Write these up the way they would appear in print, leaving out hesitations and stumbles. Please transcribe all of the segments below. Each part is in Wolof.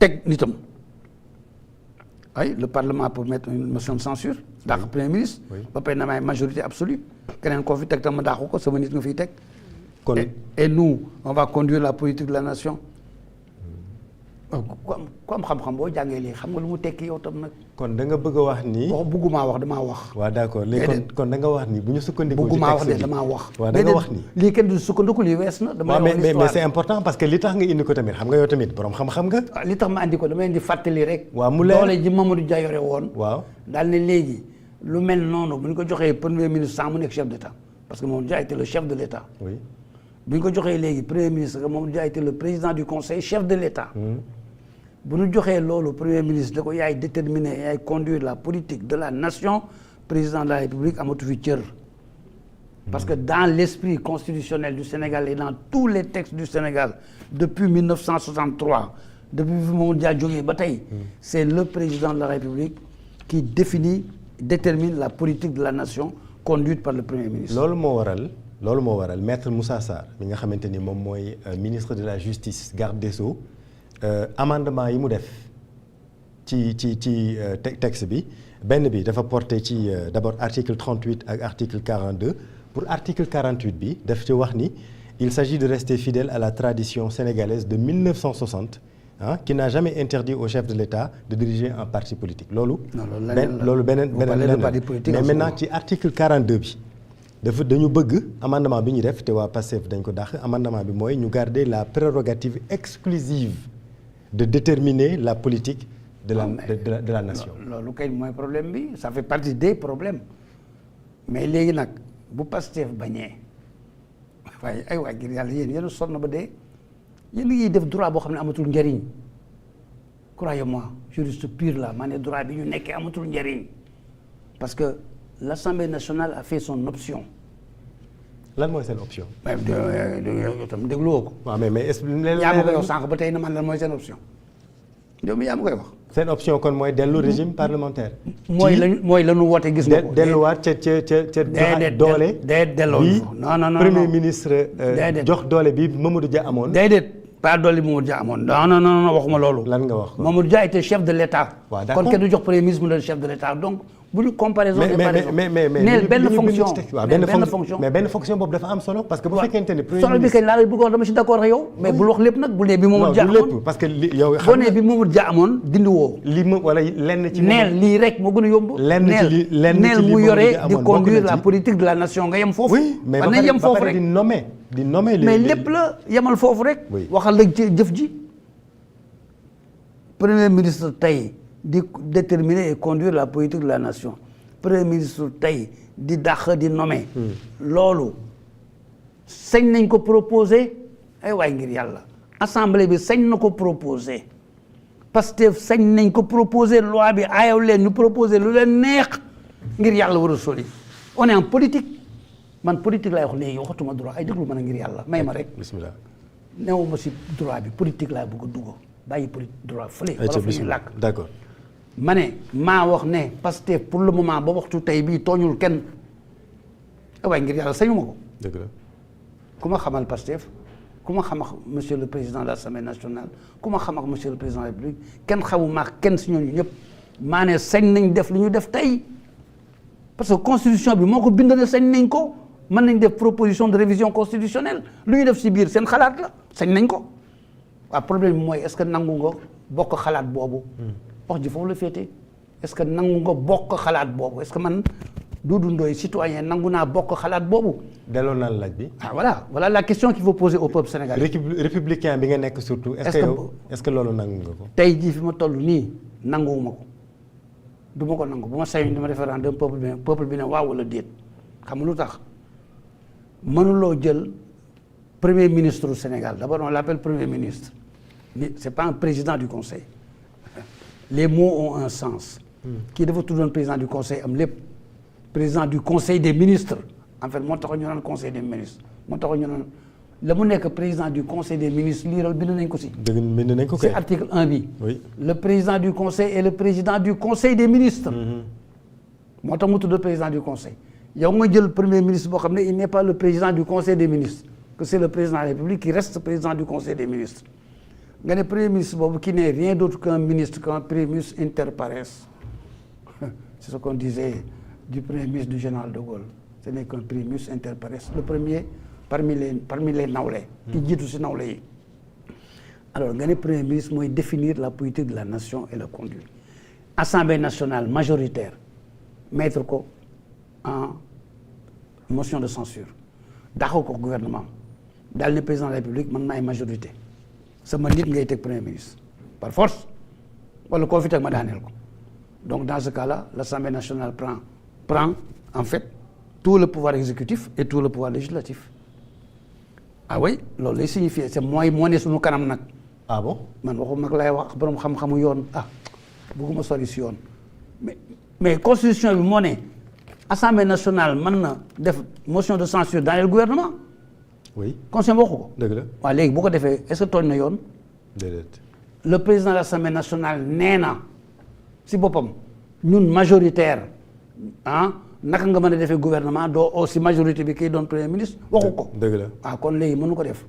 teg nitam ay le parlement peut mettre une motion de censure dàq premier ministre ba pare na may majorité absolue keneen koo fi teg tam ma dàqu ko sama nit nga fiy teg kon et nous on va conduire la politique de la nation ku am xam-xam boo jàngee lii xam nga lu mu tekki yow tam nag. kon da nga bëgg a wax ni. bëggumaa wax damaa wax. waaw d'accord léegi kon da nga wax ni bu ñu sukkandiku. ci bëggumaa wax texte de bi damaa wax. waaw da nga wax ni lii kenn du sukkandiku lii wees na. dama wax mais c'est important parce que li tax nga indi ko tamit xam nga yow tamit borom xam-xam nga. li tax ma andi ko dama leen di fàttali rek. waaw mu leer doole ji Mamadou Dia yore woon. waaw daal ne léegi lu mel noonu bu ñu ko joxee premier ministre sans mu nekk chef d'État parce que Mamadou Dia était le chef de l'État. oui bu ñu ko joxee léegi premier ministre Mamadou Dia était le président du conseil chef de l'État. bu ñu joxee loolu premier ministre da ko yaay déterminer yaay conduire la politique de la nation président de la République amatu fi cër. parce que dans l'esprit constitutionnel du Sénégal et dans tous les textes du Sénégal depuis 1963 depuis fi Mamadou Dia jógee ba tey c'est le président de la République qui détermine la politique de la nation conduite par le premier ministre. loolu moo waral maître Moussa Sarr mi nga xamante ni moom mooy ministre de la justice garde des Sceaux amendement yi mu def ci texte bi benn bi dafa porté ci d'abord article 38 ak article 42 pour article 48 bi daf ci wax ni il s'agit de rester fidèle à la tradition sénégalaise de 1960 qui n'a jamais interdit au chef de l'État de diriger un parti politique loolu beneen mais maintenant ci article 42 bi dañu bëgg amendement bi ñu def te waa Pastef dañ ko dàq amendement bi mooy ñu garder la prérogative exclusive de déterminer la politique de la nation. loolu kay mooy problème bi ça fait partie des problèmes mais léegi nag bu Pastef bañee waaye ay waay ngir yàlla yéen sonn ba dee yéen ngi def droit boo xam ne amatul njëriñ croyez-moi juriste pur la maa ne droit bi ñu nekkee amatul njëriñ parce que l'Assemblée nationale a fait son option. lan mooy seen option. yow tam dégluwoo ko. waaw mais yaa ma koy wax sànq ba tey na man lan mooy seen option. yow mi yaa ma koy wax. seen option kon mooy dellu régime parlementaire. mooy la ñu woote gis nga ko. delluwaat ca doole. delloo non premier ministre. jox doole bi Mamadou Dia amoon. déedéet pas doole bi Mamadou Dia amoon non waxuma loolu. lan nga wax Mamadou Dia était chef de l'État. waaw d'accord kon kenn du jox premier ministre mu doon chef de l'État donc. bu ñu comparaison mais benn fonction mais benn fonction boobu dafa am solo parce que bu fekkente ne solo bi kañ laa lay bëgg wax dama si d'accord ak yow mais bul wax lépp nag bul ne bi Mamadou Dia amoon parce que yow boo ne bi Mamadou Dia amoon dindi woo wala lenn ci neel lii rek moo gën a yomb neel mu yore di conduire la politique de la nation nga yem foofu mais nañ yem foofu rek di nommer mais lépp la yemal foofu rek waxal la ci jëf ji premier ministre tey di déterminer et conduire la politique de la nation premier ministre tey di dàq di nommer loolu sañ nañ ko proposer ay waay ngir yàlla assemblée bi sañ na ko proposer Pastef sañ nañ ko proposer loi bi aayaw leen ñu proposer lu leen neex ngir yàlla war a soli on est en politique man politique laay wax léegi waxatuma droit ay déglu ma ngir yàlla may ma rek bismillah neewu ma si droit bi politique laay bëgg a dugg bàyyi politique droit fële wala fa ñuy làkk d'accord ma ne maa wax ne Pastef pour le moment ba waxtu tey bii tooñul kenn waaye ngir yàlla sañu ma ko. dëgg la ku ma xamal Pastef ku ma xam ak monsieur le président de l'Assemblée nationale ku ma xam ak monsieur le président de la République kenn xamu ma kenn si ñooñu ñëpp maa ne sañ nañ def li ñu def tey parce que constitution bi moo ko bind ne sañ nañ ko mën nañ def proposition de révision constitutionnelle lu ñu def si biir seen xalaat la sañ nañ ko waaw problème bi mooy est-ce que nangu nga bokk xalaat boobu. wax ji foofu la féete est-ce que nangu nga bokk xalaat boobu est-ce que man Doudou Ndoye citoyen nangu naa bokk xalaat boobu. delloo naa laaj bi. voilà la question qu'il faut poser au peuple sénégalais. républicain bi nga nekk surtout. est-ce que loolu nangu nga ko. tey jii fi ma toll nii nanguwuma ko du ma ko nangu bu ma sañoon dama référendum peuple bi ne waaw wala déet xam nga lu tax mënuloo jël premier ministre du Sénégal d'abord on l'appelle premier ministre mais c'est pas un président du conseil. Les mots ont un sens. kii dafa tuddoon président du conseil am lépp président du conseil des ministres en fait moo tax ñu naan conseil des ministres moo tax ñu naan la mu nekk président du conseil des ministres liiral bind nañ ko si. bind nañ ko kay c'est article 1 bi. oui le président du conseil est le président du conseil des ministres. moo tax mu tudd président du conseil. yow nga jël premier ministre boo xam ne il n'est pas le président du conseil des ministres que c'est le président de la République qui reste président du conseil des ministres. nga ne premier ministre boobu qui n'est rien d'autre qu'un ministre qu'un premier ministre inter pares c'est ce qu'on disait du premier ministre du général de Gaulle ce n'est qu'un premier ministre inter pares le premier parmi les nawle ki jiitu si nawle yi alors nga ne premier ministre mooy définir la politique de la nation et la conduire Assemblée nationale majoritaire mettre ko en motion de censure daxal ko gouvernement daal ne président de la République man maay majorité sama nit ngay teg premier ministre par force wala koo fi teg ma daaneel ko donc dans ce cas-là l'Assemblée nationale prend en fait tout le pouvoir exécutif et tout le pouvoir législatif ah oui loolu lay signifier c'est mooy moo ne suñu kanam nag. Ah bon man waxu mag lay wax borom xam-xamu yoon bëgguma sori si yoon mais constitution bi moo ne Assemblée nationale mën na def motion de censure dans le gouvernement. oui constitution bi waxu ko. dëgg la waaw léegi bu ko defee est-ce que tooñ na yoon. déedéet. le président de l'Assemblée nationale nee na si boppam ñun majoritaire naka nga mën a defee gouvernement doo aussi majorité bi kii doon premier ministre waxu ko. dëgg la waaw kon léegi mënu ko def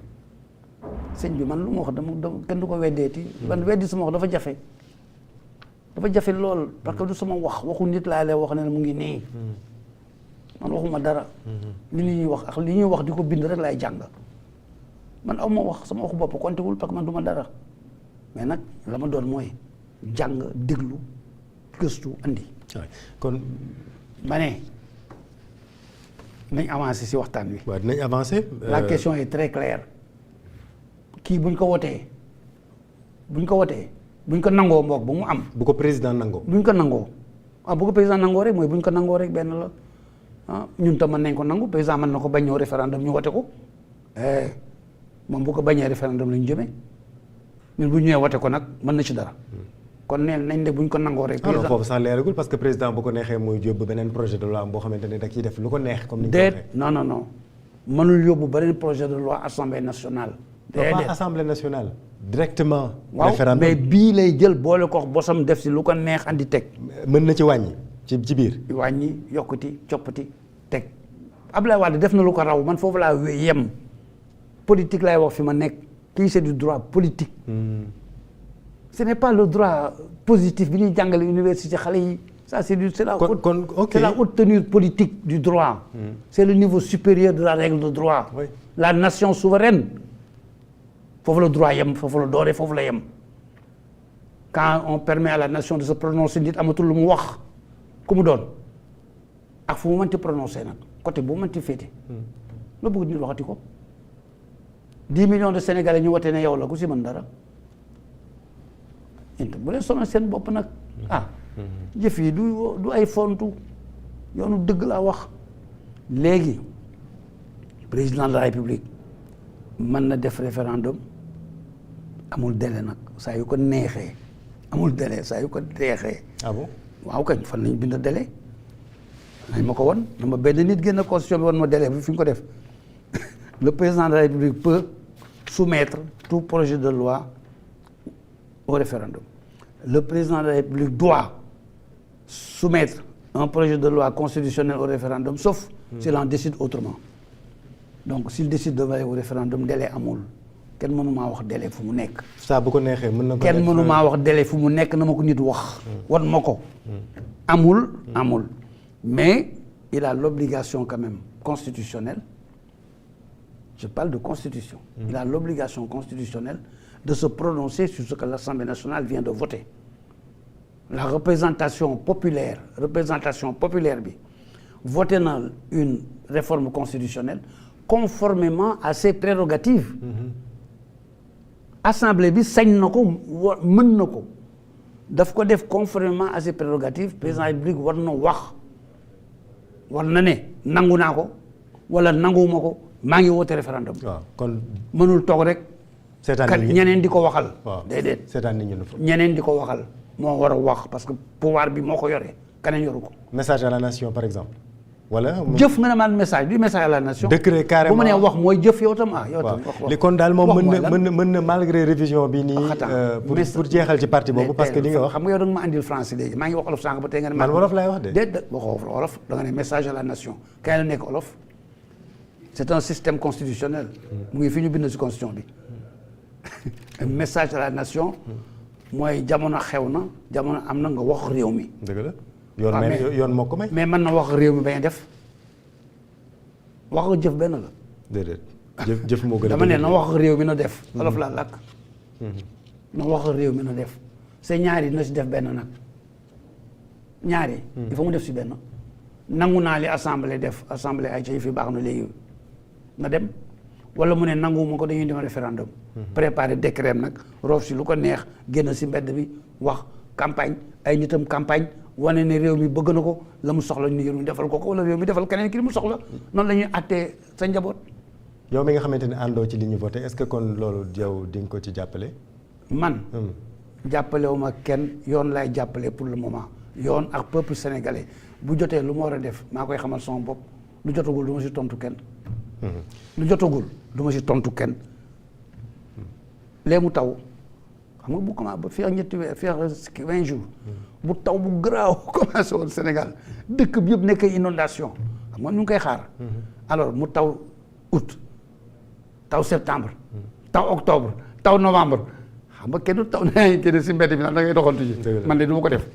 sëñ bi man lu ma wax dama kenn du ko weddeeti. man weddi sama wax dafa jafe lool parce que du sama waxu nit laa lay wax ne mu ngi nii. man waxuma dara. li ñuy wax ak li ñuy wax di ko bind rek laay jàng man aw ma wax sama waxu bopp kontewul parce que man du ma dara mais nag la ma doon mooy jàng déglu gëstu andi. kon. ma ne nañ avancer ci waxtaan wi. waaw dinañ avancer. la question est très claire kii buñ ko wotee buñ ko nangoo mboog ba mu am. bu ko président nangoo. buñ ko nangoo bu ko président nangoo rek mooy buñ ko nangoo rek benn la ñun tam mën nañ ko nangu président mën na ko bañ ñëw référendum ñu wote ko moom bu ko bañee référendum lañu jëmee ñun bu ñëwee wote ko nag mën na ci dara kon neen nañ de buñ ko nangoo rek. président foofu sax leeragul parce que président bu ko neexee mooy yóbbu beneen projet de loi boo xamante ne da ciy def lu ko neex. comme ni ñu ko waxee non mënul yóbbu beneen projet de loi assemblée nationale. pas assemblée nationale. directement. waaw référendum mais bii lay jël boole ko bosam def si lu ko neex andi teg. mën na ci wàññi ci biir. wàññi yokkati coppati teg Abdoulaye Wade def na lu ko raw man foofu laa yem politique laay wax fi ma nekk kii c'est du droit politique. Ce n'est pas le droit positif bi ñuy jàngale université xale yi ça c'est la haute tenue politique du droit. C'est le niveau supérieur de la règle de droit. Oui. La nation souveraine foofu la droit yem foofu la doore foofu la yem quand on permet à la nation de se prononcer nit amatul lu mu wax ku mu doon ak fu mu mënti prononcer nag côté bu mu mënti féete. nga bëgg nit waxati ko 10 millions de Sénégalais ñu wote ne yow la ku si mën dara. bu leen sonal seen bopp nag jëf yi du ay fontu yoonu dëgg laa wax léegi président de la République mën na def référendum amul délai nag saa yu ko neexee amul délai saa yu ko neexee. Ah bon? waaw kañ fan lañ bind délai nañ ma ko won dama benn nit génn constitution bi won ma délai bi fi ñu ko def le président de la République peut soumettre tout projet de loi au référendum. Le président de la République doit soumettre un projet de loi constitutionnel au référendum, sauf s'il en décide autrement. Donc s'il décide de aller au référendum délai amul kenn mënu maa wax délai fu mu nekk. saa bu ko neexee mën na ko kenn mënu maa wax délai fu mu nekk na ma ko nit wax. wan ma ko. amul. Mais il a l'obligation quand même constitutionnelle. Je parle de constitution. Il a l'obligation constitutionnelle de se prononcer sur ce que l'Assemblée nationale vient de voter. La représentation populaire bi voté na une réforme constitutionnelle conformément à ses prérogatives. Assemblée bi sañ na ko mën na ko daf ko def conformément à ses prérogatives président de la République war na wax war na ne nangu naa ko wala nanguwuma ko maa ngi woote référendum. waaw kon mënul toog rek. ñeneen di ko waxal. waaw déedéet seetaan nit ñi ñeneen di ko waxal moo war a wax parce que pouvoir bi moo ko yore keneen yoru ko. message à la nation par exemple. wala jëf nga ne man message du message à la nation. décret carrément bu ma nee wax mooy jëf yow tam yow tam wax li kon daal moom mën na malgré révision bi nii. pour jeexal ci parti boobu parce que li nga wax. xam nga yow da nga ma andil français léegi maa ngi wax olof sànq ba tey nga ne. man wolof laay wax de. déedéet waxoo olof da nga ne message à la nation kañ la nekk olof c'est un système constitutionnel. mu ngi fi ñu bind ci constitution bi. un message à la nation mooy jamono xew na jamono am na nga wax réew mi. dëgg la yoon moo ko may. mais mën na wax réew mi bañ a def wax ak jëf benn la. déedéet jëf moo gën a. dama ne na wax réew mi na def. wolof laa làkk. na wax réew mi na def c'est ñaari na si def benn nag ñaari. il faut mu def si benn. nangu naa li assemblée def assemblée ay ci fi baax na léegi na dem wala mu ne nanguwuma ko dañuy dem référendum. préparer décret nag roof si lu ko neex génn si mbedd bi wax campagne ay nitam campagne wane ne réew mi bëgg na ko la mu soxla ni réew mi defal ko wala réew mi defal keneen ki li mu soxla noonu la ñuy àttee sa njaboot. yow mi nga xamante ne àndoo ci li ñu voté est-ce que kon loolu yow di nga ko ci jàppale. man. jàppalewu ma kenn yoon laay jàppale pour le moment yoon ak peuple sénégalais bu jotee lu ma war a def maa koy xamal sama bopp lu jotagul du ma si tontu kenn. lu jotagul du ma si tontu kenn. léegi mu taw xam nga bu commencé ba fii ak ñetti weer fii ak 20 jours. bu taw bu garaaw commencé woon Sénégal dëkk bi yëpp nekk inondation xam nga ñu ngi koy xaar. alors mu taw août taw septembre. taw octobre taw novembre xam nga kenn du taw naa ngi génne si mbedd bi nag da ngay doxantu ji. man de du ma ko def.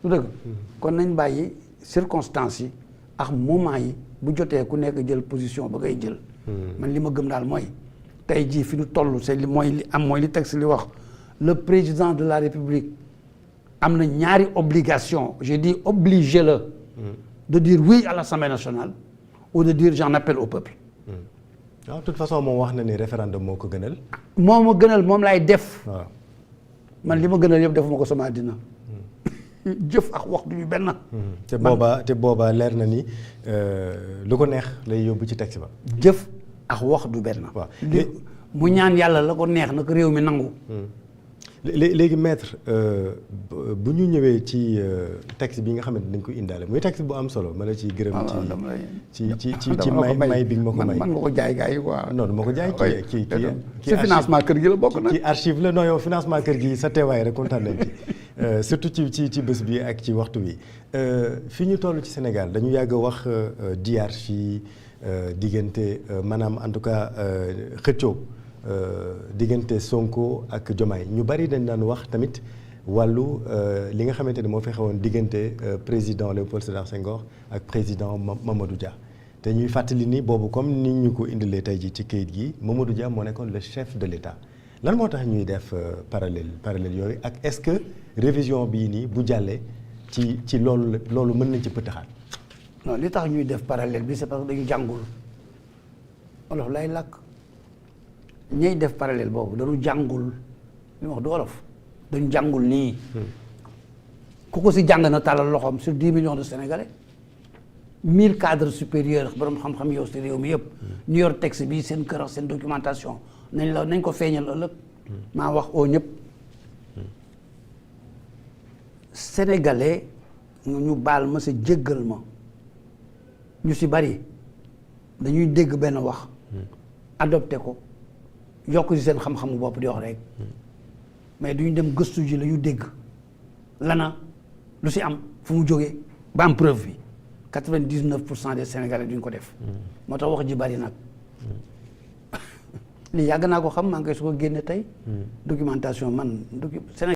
du dëgg kon nañ bàyyi circonstances yi ak moment yi bu jotee ku nekk jël position ba ngay jël. man li ma gëm daal mooy. tey jii fi ñu toll c'est li mooy li am mooy li texte li wax le président de la République am na ñaari obligation je dis obligé la de dire oui à l'Assemblée nationale ou de dire j'en appelle au peuple. waaw de toute façon moom wax na ni référendum moo ko gënal. moo ma gënal moom laay def. waaw man li ma gënal yëpp defuma ko sama àddina. jëf ak wax du ñu benn. te booba leer na ni lu ko neex lay yóbbu ci texte ba. jëf. ak wax du benn. waaw mu ñaan yàlla la ko neex na ko réew mi nangu. léegi maître bu ñu ñëwee ci texte bi nga xamante dañ ko indaale muy texte bu am solo ma la ciy gërëm. ci may bi nga ma ko may. man nga ko jaay gars yi quoi. non ma ko jaay ci ci financement kër gi la bokk nag. ci archive la non yow financement kër gi sa teewaay rek kontaan nañ ci surtout ci bés bi ak ci waxtu bi fi ñu toll ci Sénégal dañu yàgg a wax diarchie diggante maanaam en tout cas xëccoo diggante Sonko ak Diomaye ñu bari dañ daan wax tamit wàllu li nga xamante ne moo fi xewoon diggante président Léopold Sédar Senghor ak président Mamadou Dia te ñuy fàttali ni boobu comme ni ñu ko indilee tey ji ci kayit gi Mamadou Dia moo nekkoon le chef de l'État lan moo tax ñuy def parallèle yooyu ak est-ce que révision bii nii bu jàllee ci loolu mën nañ ci pëtaxaat. non li tax ñuy def parallèle bi c'est parce que dañu jàngul olof lay làkk ñay def parallèle boobu dañu jàngul li ma wax du olof dañu jàngul nii ku ko si jàng na tàllal loxoom sur 10 millions de Sénégalais 1000 cadres supérieurs borom xam-xam yow si réew mi yëpp ñu yor texte bi seen kër seen documentation nañ ko feeñal ëllëg maa wax oo ñëpp Sénégalais ñu baal ma sa jéggal ma ñu si bari dañuy dégg benn wax adopté ko yokk ci seen xam-xamu bopp di wax rek mais duñu dem gëstu ji la ñu dégg lana lu si am fu mu jógee ba am preuve bi 99% des Sénégalais duñ ko def moo tax wax ji bari nag lii yàgg naa ko xam maa ngi koy su ko génne tey documentation man Sénégal